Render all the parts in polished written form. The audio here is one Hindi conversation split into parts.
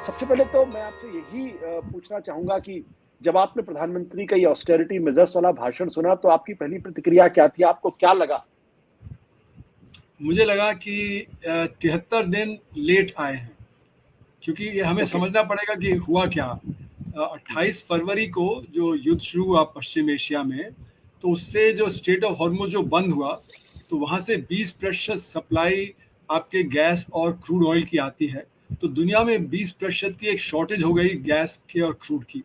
सबसे पहले तो मैं आपसे यही पूछना चाहूँगा कि जब आपने प्रधानमंत्री का ये ऑस्टेरिटी मेजर्स वाला भाषण सुना, तो आपकी पहली प्रतिक्रिया क्या थी? आपको क्या लगा? मुझे लगा कि 73 दिन लेट आए हैं, क्योंकि ये हमें ओके। समझना पड़ेगा कि हुआ क्या। 28 फरवरी को जो युद्ध शुरू हुआ पश्चिम एशिया में, तो उससे जो स्ट्रेट ऑफ हॉर्मुज़ जो बंद हुआ, तो वहाँ से 20% सप्लाई आपके गैस और क्रूड ऑयल की आती है। तो दुनिया में 20% की एक शॉर्टेज हो गई गैस की और क्रूड की।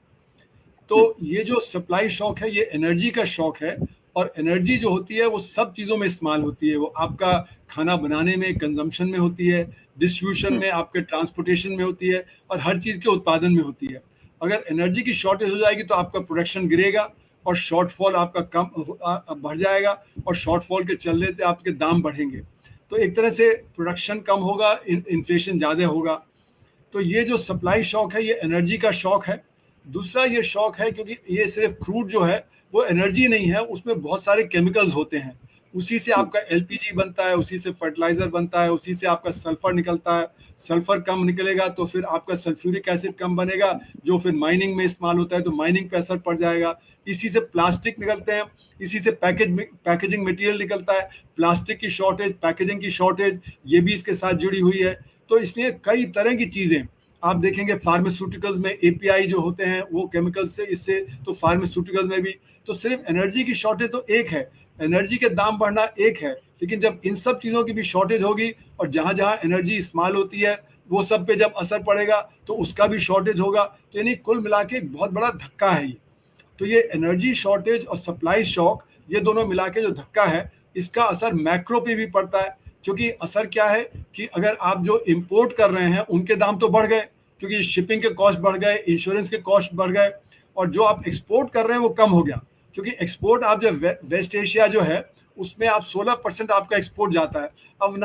तो हुँ, ये जो सप्लाई शॉक है, ये एनर्जी का शॉक है। और एनर्जी जो होती है वो सब चीज़ों में इस्तेमाल होती है। वो आपका खाना बनाने में, कंजम्पशन में होती है, डिस्ट्रीब्यूशन हुँ, में, आपके ट्रांसपोर्टेशन में होती है, और हर चीज़ के उत्पादन में होती है। अगर एनर्जी की शॉर्टेज हो जाएगी तो आपका प्रोडक्शन गिरेगा और शॉर्टफॉल आपका बढ़ जाएगा, और शॉर्टफॉल के चलने से आपके दाम बढ़ेंगे। तो एक तरह से प्रोडक्शन कम होगा, इन्फ्लेशन ज़्यादा होगा। तो ये जो सप्लाई शॉक है, ये एनर्जी का शॉक है। दूसरा ये शॉक है क्योंकि ये सिर्फ क्रूड जो है वो एनर्जी नहीं है, उसमें बहुत सारे केमिकल्स होते हैं। उसी से हुँ, आपका एलपीजी बनता है, उसी से फर्टिलाइजर बनता है, उसी से आपका सल्फर निकलता है। सल्फर कम निकलेगा तो फिर आपका सल्फ्यूरिक एसिड कम बनेगा, जो फिर माइनिंग में इस्तेमाल होता है, तो माइनिंग पे असर पड़ जाएगा। इसी से प्लास्टिक निकलते हैं, इसी से पैकेजिंग मटेरियल निकलता है। प्लास्टिक की शॉर्टेज, पैकेजिंग की शॉर्टेज, ये भी इसके साथ जुड़ी हुई है। तो इसलिए कई तरह की चीज़ें आप देखेंगे। फार्मास्यूटिकल्स में एपीआई जो होते हैं वो केमिकल्स से, इससे तो फार्मास्यूटिकल्स में भी। तो सिर्फ एनर्जी की शॉर्टेज तो एक है, एनर्जी के दाम बढ़ना एक है, लेकिन जब इन सब चीज़ों की भी शॉर्टेज होगी और जहाँ जहाँ एनर्जी इस्तेमाल होती है वो सब पे जब असर पड़ेगा तो उसका भी शॉर्टेज होगा। तो यानी कुल मिला के एक बहुत बड़ा धक्का है ये। तो ये एनर्जी शॉर्टेज और सप्लाई शॉक, ये दोनों मिला के जो धक्का है, इसका असर मैक्रो पे भी पड़ता है। क्योंकि असर क्या है कि अगर आप जो इंपोर्ट कर रहे हैं उनके दाम तो बढ़ गए, क्योंकि शिपिंग के कॉस्ट बढ़ गए, इंश्योरेंस के कॉस्ट बढ़ गए। और जो आप एक्सपोर्ट कर रहे हैं वो कम हो गया, क्योंकि एक्सपोर्ट आप जब वेस्ट एशिया जो है उसमें आप 16% आपका एक्सपोर्ट जाता है। अब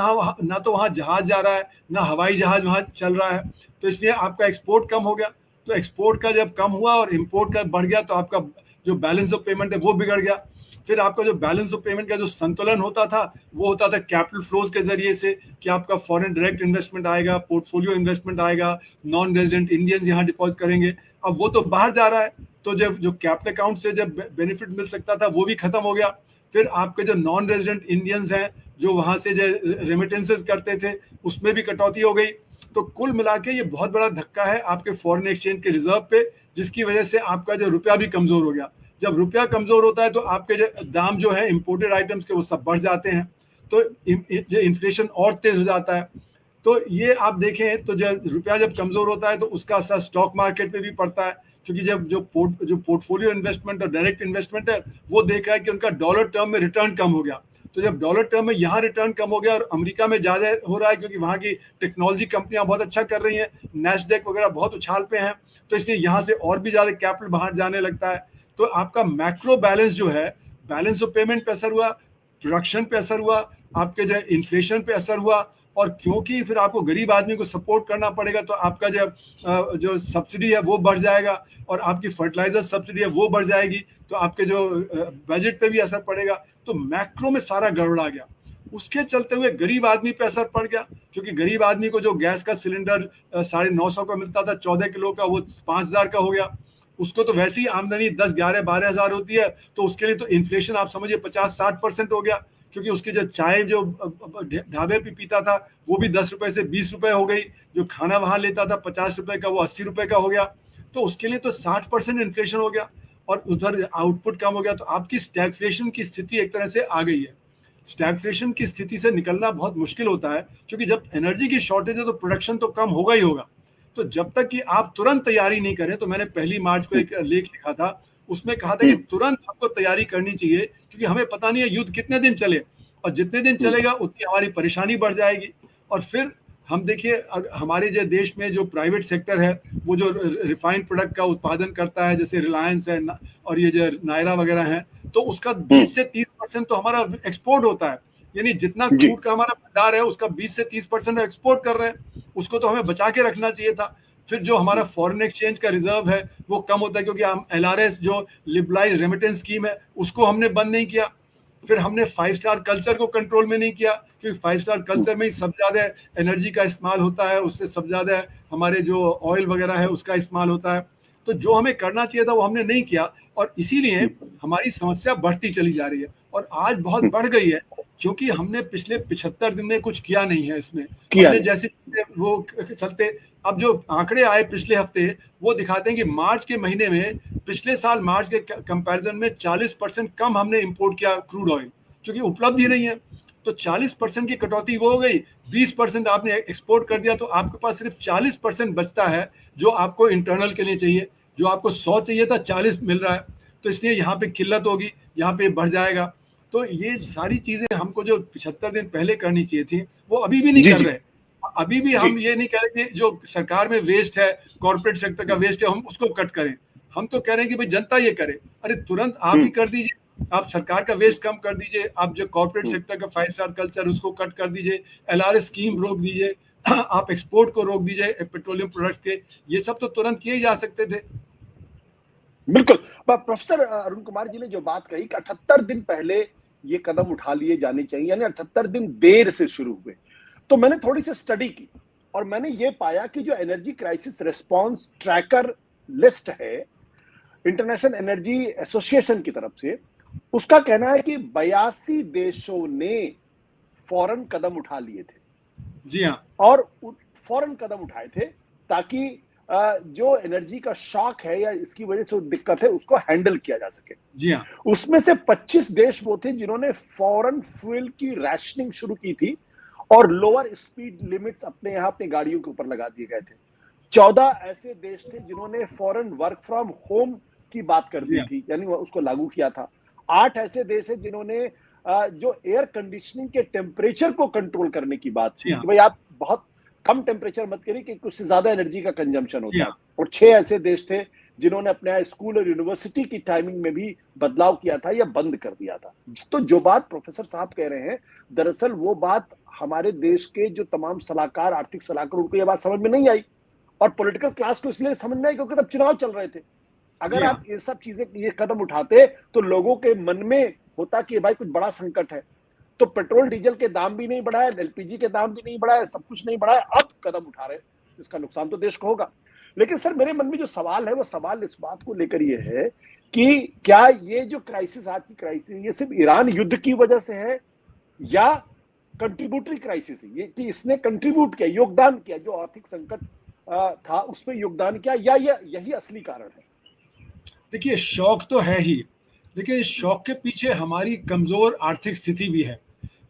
ना तो वहाँ जहाज जा रहा है, ना हवाई जहाज वहाँ चल रहा है, तो इसलिए आपका एक्सपोर्ट कम हो गया। तो एक्सपोर्ट का जब कम हुआ और इंपोर्ट का बढ़ गया, तो आपका जो बैलेंस ऑफ पेमेंट है वो बिगड़ गया। फिर आपका जो बैलेंस ऑफ पेमेंट का जो संतुलन होता था, वो होता था कैपिटल फ्लोज के जरिए से, कि आपका फॉरेन डायरेक्ट इन्वेस्टमेंट आएगा, पोर्टफोलियो इन्वेस्टमेंट आएगा, नॉन रेजिडेंट इंडियंस यहाँ डिपॉजिट करेंगे। अब वो तो बाहर जा रहा है, तो जब जो कैपिटल अकाउंट से जब बेनिफिट मिल सकता था वो भी खत्म हो गया। फिर आपके जो नॉन रेजिडेंट इंडियंस हैं जो वहाँ से जो रेमिटेंसेस करते थे, उसमें भी कटौती हो गई। तो कुल मिला के ये बहुत बड़ा धक्का है आपके फॉरेन एक्सचेंज के रिजर्व पे, जिसकी वजह से आपका जो रुपया भी कमजोर हो गया। जब रुपया कमजोर होता है तो आपके जो दाम जो है इंपोर्टेड आइटम्स के, वो सब बढ़ जाते हैं। तो जो इन्फ्लेशन और तेज हो जाता है। तो ये आप देखें तो जब रुपया जब कमजोर होता है तो उसका असर स्टॉक मार्केट पे भी पड़ता है, क्योंकि जब जो पोर्टफोलियो इन्वेस्टमेंट और डायरेक्ट इन्वेस्टमेंट है वो देख रहा है कि उनका डॉलर टर्म में रिटर्न कम हो गया। तो जब डॉलर टर्म में यहाँ रिटर्न कम हो गया और अमेरिका में ज़्यादा हो रहा है, क्योंकि वहाँ की टेक्नोलॉजी कंपनियां बहुत अच्छा कर रही हैं, नैस्डैक वगैरह बहुत उछाल पे हैं, तो इसलिए यहाँ से और भी ज़्यादा कैपिटल बाहर जाने लगता है। तो आपका मैक्रो बैलेंस जो है, बैलेंस ऑफ पेमेंट पे असर हुआ, प्रोडक्शन पे असर हुआ, आपके जो इन्फ्लेशन पे असर हुआ। और क्योंकि फिर आपको गरीब आदमी को सपोर्ट करना पड़ेगा, तो आपका जो सब्सिडी है वो बढ़ जाएगा, और आपकी फर्टिलाइजर सब्सिडी है वो बढ़ जाएगी, तो आपके जो बजट पे भी असर पड़ेगा। तो मैक्रो में सारा गड़बड़ा गया। उसके चलते हुए गरीब आदमी पे असर पड़ गया, क्योंकि गरीब आदमी को जो गैस का सिलेंडर 950 का मिलता था 14 किलो का, वो 5000 का हो गया। उसको तो वैसी आमदनी 10, 11, 12 हज़ार होती है, तो उसके लिए तो इन्फ्लेशन आप समझिए 50-60% हो गया। क्योंकि उसकी जो चाय जो ढाबे पे पीता था वो भी 10 रुपए से 20 रुपए हो गई, जो खाना वहां लेता था 50 रुपए का वो 80 रुपए का हो गया। तो उसके लिए तो 60% इन्फ्लेशन हो गया, और उधर आउटपुट कम हो गया। तो आपकी स्टैगफ्लेशन की स्थिति एक तरह से आ गई है। स्टैगफ्लेशन की स्थिति से निकलना बहुत मुश्किल होता है, क्योंकि जब एनर्जी की शॉर्टेज है तो प्रोडक्शन तो कम होगा ही होगा। तो जब तक कि आप तुरंत तैयारी नहीं करें, तो मैंने 1 मार्च को एक लेख लिखा था, उसमें कहा था कि हुँ, तुरंत आपको तैयारी करनी चाहिए, क्योंकि हमें पता नहीं है युद्ध कितने दिन चले, और जितने दिन हुँ, चलेगा उतनी हमारी परेशानी बढ़ जाएगी। और फिर हम देखिए हमारे जो देश में जो प्राइवेट सेक्टर है, वो जो रिफाइंड प्रोडक्ट का उत्पादन करता है, जैसे रिलायंस है और ये जो नायरा वगैरह है, तो उसका हुँ, 20 से 30% तो हमारा एक्सपोर्ट होता है। यानी जितना जी, क्रूड का हमारा भंडार है उसका 20 से 30% एक्सपोर्ट कर रहे हैं, उसको तो हमें बचा के रखना चाहिए था। फिर जो हमारा फॉरेन एक्सचेंज का रिजर्व है वो कम होता है, क्योंकि हम एलआरएस जो लिबरलाइज रेमिटेंस स्कीम है उसको हमने बंद नहीं किया। फिर हमने 5 स्टार कल्चर को कंट्रोल में नहीं किया, क्योंकि 5 स्टार कल्चर में ही सब ज्यादा एनर्जी का इस्तेमाल होता है, उससे सब ज्यादा हमारे जो ऑयल वगैरह है उसका इस्तेमाल होता है। तो जो हमें करना चाहिए था वो हमने नहीं किया, और इसीलिए हमारी समस्या बढ़ती चली जा रही है, और आज बहुत बढ़ गई है, क्योंकि हमने पिछले 75 दिन में कुछ किया नहीं है इसमें। हमने जैसे वो चलते, अब जो आंकड़े आए पिछले हफ्ते वो दिखाते हैं कि मार्च के महीने में, पिछले साल मार्च के कंपैरिजन में 40% कम हमने इंपोर्ट किया क्रूड ऑयल, क्योंकि उपलब्ध ही नहीं है। तो 40% की कटौती वो हो गई, 20% आपने एक्सपोर्ट कर दिया, तो आपके पास सिर्फ 40% बचता है जो आपको इंटरनल के लिए चाहिए। जो आपको 100 चाहिए था 40 मिल रहा है, तो इसलिए यहाँ पे किल्लत होगी, यहाँ पे बढ़ जाएगा। तो ये सारी चीजें हमको जो 75 दिन पहले करनी चाहिए थी वो अभी भी नहीं कर रहे। अभी भी हम ये नहीं कह रहे कि जो सरकार में वेस्ट है, कॉर्पोरेट सेक्टर का वेस्ट है, हम उसको कट करें। हम तो कह रहे हैं कि भाई जनता ये करे। अरे तुरंत आप ही कर दीजिए, आप सरकार का वेस्ट कम कर दीजिए, आप जो कॉर्पोरेट सेक्टर का 5 स्टार कल्चर उसको कट कर दीजिए, LRS स्कीम रोक दीजिए, आप एक्सपोर्ट को रोक दीजिए पेट्रोलियम प्रोडक्ट्स के। ये सब तो तुरंत किए जा सकते थे। बिल्कुल। प्रोफेसर अरुण कुमार जी ने जो बात कही कि 78 दिन पहले ये कदम उठा लिए जाने चाहिए, यानी 78 दिन देर से शुरू हुए। तो मैंने थोड़ी सी स्टडी की और मैंने ये पाया कि जो energy crisis response tracker list है इंटरनेशनल एनर्जी एसोसिएशन की तरफ से, उसका कहना है कि 82 देशों ने फौरन कदम उठा लिए थे। जी हाँ, और फौरन कदम उठाए थे ताकि जो एनर्जी का शॉक है या इसकी वजह से दिक्कत है उसको हैंडल किया जा सके। जी हाँ। उसमें से 25 देश वो थे जिन्होंने फौरन फ्यूल की रैशनिंग शुरू की थी और लोअर स्पीड लिमिट्स अपने यहाँ अपनी गाड़ियों के ऊपर लगा दिए गए थे। 14 ऐसे देश थे जिन्होंने फौरन वर्क फ्रॉम होम की बात कर दी थी, यानी उसको लागू किया था। 8 ऐसे देश हैं जिन्होंने जो एयर कंडीशनिंग के टेम्परेचर को कंट्रोल करने की बात की कि भाई आप बहुत कम टेम्परेचर मत करिए कि उससे ज्यादा एनर्जी का कंजम्पशन होता है। और 6 ऐसे देश थे जिन्होंने अपने स्कूल और यूनिवर्सिटी की टाइमिंग में भी बदलाव किया था या बंद कर दिया था। तो जो बात प्रोफेसर साहब कह रहे हैं, दरअसल वो बात हमारे देश के जो तमाम सलाहकार, आर्थिक सलाहकार, उनको ये बात समझ में नहीं आई और पॉलिटिकल क्लास को इसलिए समझ में आई क्योंकि तब चुनाव चल रहे थे। अगर आप ये सब चीजें, ये कदम उठाते तो लोगों के मन में होता कि भाई कुछ बड़ा संकट है, तो पेट्रोल डीजल के दाम भी नहीं बढ़ाए, LPG के दाम भी नहीं बढ़ाए, सब कुछ नहीं बढ़ाए, अब कदम उठा रहे, इसका नुकसान तो देश को होगा। लेकिन सर मेरे मन में जो सवाल है वो सवाल इस बात को लेकर ये है कि क्या ये जो क्राइसिस, आज की क्राइसिस, ये सिर्फ ईरान युद्ध की वजह से है या कंट्रीब्यूटरी क्राइसिस है, ये कि इसने कंट्रीब्यूट किया, योगदान किया, जो आर्थिक संकट था उसमें योगदान किया, या यही असली कारण है? देखिए, शौक तो है ही, लेकिन शौक के पीछे हमारी कमजोर आर्थिक स्थिति भी है,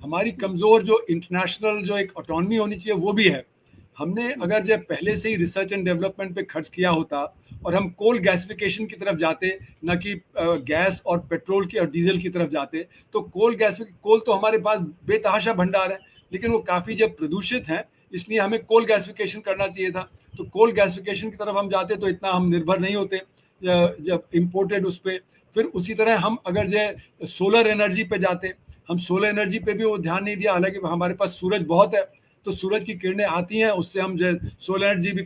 हमारी कमजोर जो इंटरनेशनल जो एक ऑटोनॉमी होनी चाहिए वो भी है। हमने अगर जब पहले से ही रिसर्च एंड डेवलपमेंट पे खर्च किया होता और हम कोल गैसिफिकेशन की तरफ जाते, न कि गैस और पेट्रोल की और डीजल की तरफ जाते, तो कोल तो हमारे पास बेतहाशा भंडार है, लेकिन वो काफ़ी जब प्रदूषित है, इसलिए हमें कोल गैसिफिकेशन करना चाहिए था। तो कोल गैसिफिकेशन की तरफ हम जाते तो इतना हम निर्भर नहीं होते जब इम्पोर्टेड उस पर। फिर उसी तरह हम अगर जो सोलर एनर्जी पे जाते, हम सोलर एनर्जी पे भी वो ध्यान नहीं दिया, हालांकि हमारे पास सूरज बहुत है, तो सूरज की किरणें आती हैं, उससे हम जो सोलर एनर्जी भी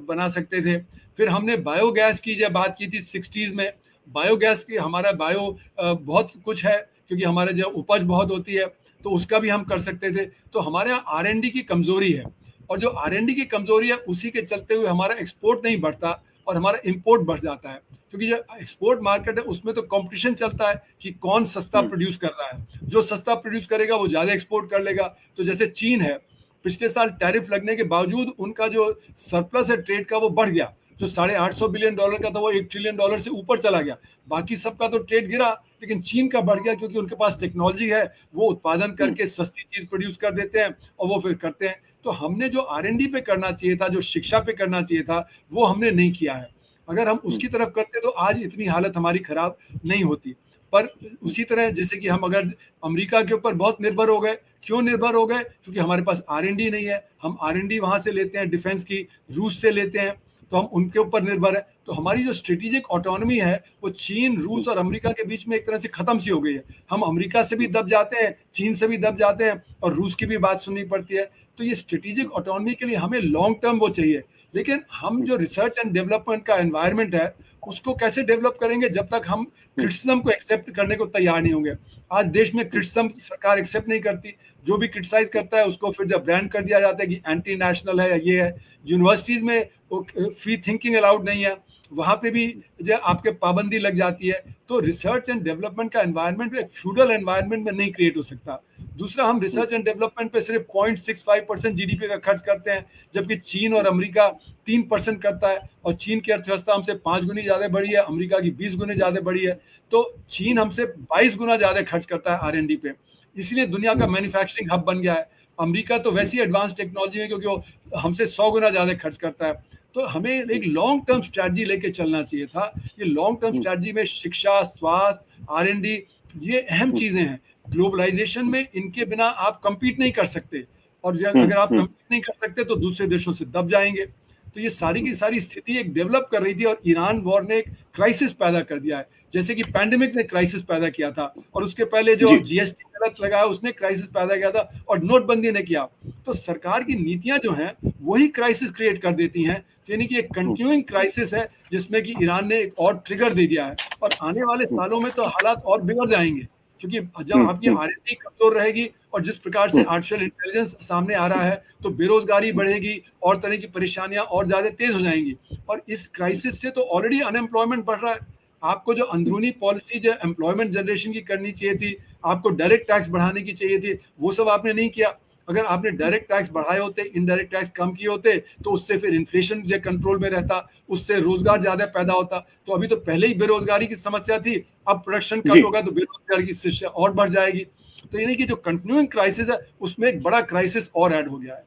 बना सकते थे। फिर हमने बायोगैस की जब बात की थी 60s में, बायोगैस की हमारा बहुत कुछ है, क्योंकि हमारे जो उपज बहुत होती है, तो उसका भी हम कर सकते थे। तो हमारे यहाँ R&D की कमजोरी है, और जो R&D की कमजोरी है उसी के चलते हुए हमारा एक्सपोर्ट नहीं बढ़ता और हमारा इंपोर्ट बढ़ जाता है, क्योंकि जो एक्सपोर्ट मार्केट है उसमें तो कंपटीशन चलता है कि कौन सस्ता प्रोड्यूस कर रहा है, जो सस्ता प्रोड्यूस करेगा वो ज्यादा एक्सपोर्ट कर लेगा। तो जैसे चीन है, पिछले साल टैरिफ लगने के बावजूद उनका जो सरप्लस है ट्रेड का वो बढ़ गया, जो $850 बिलियन का था वो $1 ट्रिलियन से ऊपर चला गया। बाकी सबका तो ट्रेड गिरा, लेकिन चीन का बढ़ गया, क्योंकि उनके पास टेक्नोलॉजी है, वो उत्पादन करके सस्ती चीज प्रोड्यूस कर देते हैं और वो फिर करते हैं। तो हमने जो R&D पे करना चाहिए था, जो शिक्षा पे करना चाहिए था, वो हमने नहीं किया है। अगर हम उसकी तरफ करते तो आज इतनी हालत हमारी खराब नहीं होती। पर उसी तरह जैसे कि हम अगर अमेरिका के ऊपर बहुत निर्भर हो गए, क्यों निर्भर हो गए? क्योंकि हमारे पास R&D नहीं है, हम R&D वहां से लेते हैं, डिफेंस की रूस से लेते हैं, तो हम उनके ऊपर निर्भर है। तो हमारी जो स्ट्रेटेजिक ऑटोनॉमी है वो चीन, रूस और अमेरिका के बीच में एक तरह से खत्म सी हो गई है। हम अमेरिका से भी दब जाते हैं, चीन से भी दब जाते हैं, और रूस की भी बात सुननी पड़ती है। तो ये स्ट्रेटेजिक ऑटोनॉमी के लिए हमें लॉन्ग टर्म वो चाहिए, लेकिन हम जो रिसर्च एंड डेवलपमेंट का एनवायरनमेंट है उसको कैसे डेवलप करेंगे जब तक हम क्रिटिसिज्म को एक्सेप्ट करने को तैयार नहीं होंगे। आज देश में क्रिटिसिज्म सरकार एक्सेप्ट नहीं करती, जो भी क्रिटिसाइज करता है उसको फिर जब ब्रांड कर दिया जाता है कि एंटी नेशनल है या ये है। यूनिवर्सिटीज में फ्री थिंकिंग अलाउड नहीं है, वहां पे भी जो आपके पाबंदी लग जाती है। तो रिसर्च एंड डेवलपमेंट का एनवायरनमेंट एक फ्यूडल एनवायरनमेंट में नहीं क्रिएट हो सकता। दूसरा, हम रिसर्च एंड डेवलपमेंट पे सिर्फ 0.65% जीडीपी का खर्च करते हैं, जबकि चीन और अमेरिका 3% करता है, और चीन की अर्थव्यवस्था हमसे 5 गुनी ज्यादा बड़ी है, अमेरिका की 20 गुनी ज्यादा बड़ी है। तो चीन हमसे 22 गुना ज्यादा खर्च करता है R&D पे, इसलिए दुनिया का मैन्युफैक्चरिंग हब बन गया है। अमेरिका तो वैसी एडवांस टेक्नोलॉजी है क्योंकि वो हमसे 100 गुना ज्यादा खर्च करता है। तो हमें एक लॉन्ग टर्म स्ट्रैटेजी लेके चलना चाहिए था। ये लॉन्ग टर्म स्ट्रैटेजी में शिक्षा, स्वास्थ्य, R&D ये अहम चीजें हैं। ग्लोबलाइजेशन में इनके बिना आप compete नहीं कर सकते, और अगर आप compete नहीं कर सकते तो दूसरे देशों से दब जाएंगे। तो ये सारी की सारी स्थिति एक डेवलप कर रही थी, और ईरान वॉर ने एक क्राइसिस पैदा कर दिया है, जैसे कि पैंडेमिक ने क्राइसिस पैदा किया था, और उसके पहले जो GST गलत लगाया उसने क्राइसिस पैदा किया था, और नोटबंदी ने किया। तो सरकार की नीतियां जो हैं वही क्राइसिस क्रिएट कर देती हैं। तो यानी कि एक कंटिन्यूइंग क्राइसिस है जिसमें कि ईरान ने एक और ट्रिगर दे दिया है, और आने वाले सालों में तो हालात और बिगड़ जाएंगे, क्योंकि जब आपकी R&D कमजोर रहेगी और जिस प्रकार से आर्टिफिशियल इंटेलिजेंस सामने आ रहा है, तो बेरोजगारी बढ़ेगी और तरह की परेशानियां और ज्यादा तेज हो जाएंगी। और इस क्राइसिस से तो ऑलरेडी अनएम्प्लॉयमेंट बढ़ रहा है। आपको जो अंदरूनी पॉलिसी जो एम्प्लॉयमेंट जनरेशन की करनी चाहिए थी, आपको डायरेक्ट टैक्स बढ़ाने की चाहिए थी, वो सब आपने नहीं किया। अगर आपने डायरेक्ट टैक्स बढ़ाए होते, इनडायरेक्ट टैक्स कम किए होते, तो उससे फिर इन्फ्लेशन जो कंट्रोल में रहता, उससे रोजगार ज्यादा पैदा होता। तो अभी तो पहले ही बेरोजगारी की समस्या थी, अब प्रोडक्शन कम होगा तो बेरोजगारी की समस्या और बढ़ जाएगी। तो यानी कि जो कंटिन्यूइंग क्राइसिस है उसमें एक बड़ा क्राइसिस और ऐड हो गया है।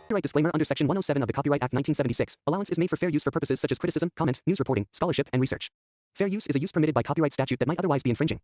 Copyright disclaimer under Section 107 of the Copyright Act 1976. Allowance is made for fair use for purposes such as criticism, comment, news reporting, scholarship, and research. Fair use is a use permitted by copyright statute that might otherwise be infringing.